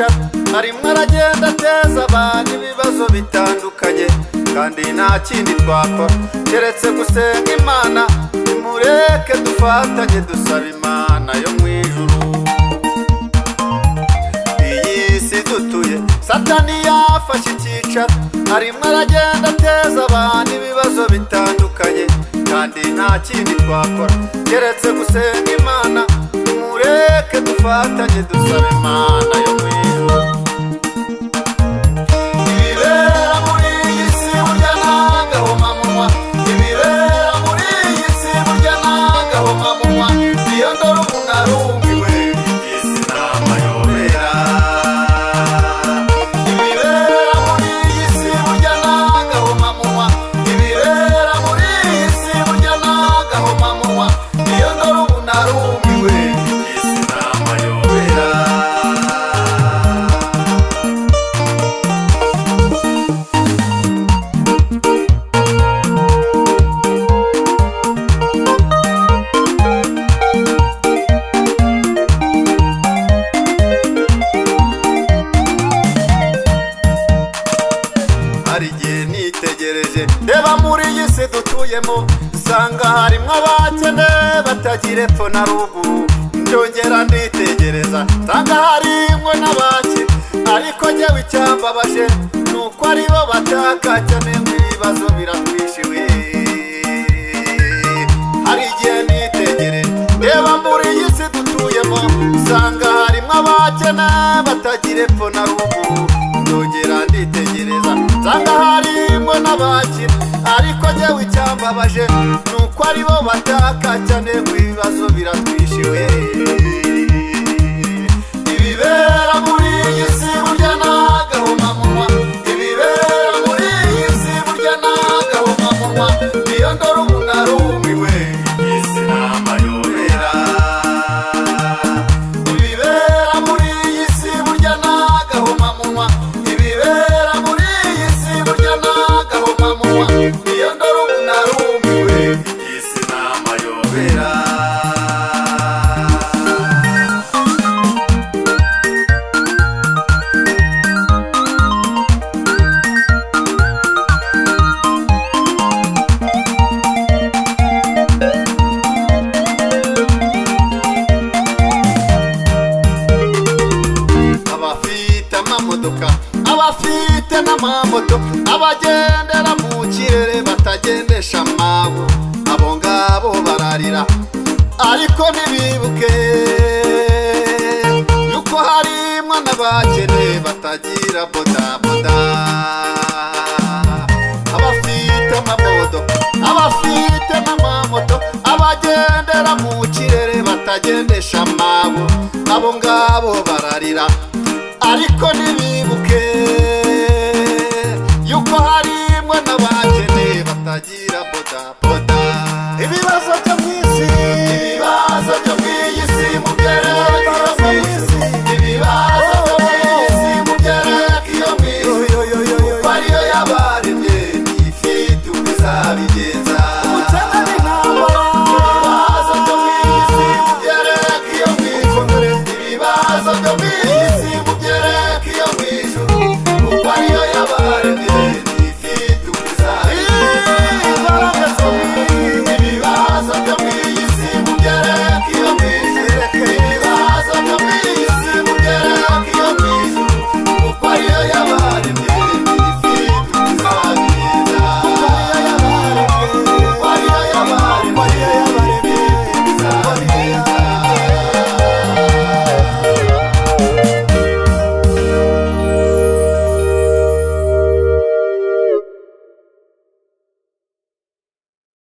cyicara, arimo aragenda ateza abantu ibibazo bitandukanye, kandi nta kindi twakora keretse gusenga Imana. Nimureke dufatanye dusaba Imana yo mu ijuru. Iyi si dutuye Satani yafashe icyicaro, arimo aragenda ateza abantu ibibazo bitandukanye, kandi nta kindi twakora keretse gusenga Imana. Nimureke dufatanye dusaba Imana yo mu ijuru. Ibibera muri iyi si burya n'agahomamunwa, ibibera muri iyi si burya n'agahomamunwa, iyo ndora umuntu arumiwe isi ni amayobera. Ibibera muri iyi si burya n'agahomamunwa, ibibera muri iyi si burya n'agahomamunwa, iyo ndora umuntu arumiwe isi ni amayobera. Hari igihe nitegereje reba muri iyi si dutuyemo, nsanga harimo abakene batagira epfo na ruguru. Ndongera nditegereza nsanga harimo n'abakire, ariko njyewe icyambabaje nuko aribo batakakene nk'ibibazo biratwishiwe. Hari igihe nitegereje reba muri iyi si dutuyemo, nsanga harimo abakene batagira epfo na ruguru. Ndongera nditegereza nsanga harimo n'abakire, ariko njyewe icyambabaje nuko aribo bataka cyane nk'ibibazo biratwishiwe. Ibibera muri iyi si burya n'agahomamunwa, ibibera muri iyi si burya n'agahomamunwa, iyo ndora umuntu arumiwe isi ni amayobera. Ibibera muri iyi si burya n'agahomamunwa, ibibera muri iyi si burya n'agahomamunwa, iyo ndora umuntu arumiwe isi ni amayobera. Abafite amamodoka, abafite n'amamoto, abagendera mu kirere batagendesha amaguru, abo ngabo bararira, ariko ntibibuke yuko harimo n'abakene batagira bodaboda. Abafite amamodoka, abafite n'amamoto, abagendera mu kirere batagendesha amaguru, abo ngabo bararira, ariko ntibibuke yuko harimo n'abakene batagira bodaboda. Ibibazo byo mu isi, ibibazo byo mu iyi si mubyereke iyo mu isi, ibibazo byo mu iyi si mubyereke iyo mu isi, kuko ariyo yabaremye ntifite uko izabigenza. Ubukene n'intambara, ibibazo byo mu iyi si mubyereke iyo mu isi, ibibazo byo mu iyi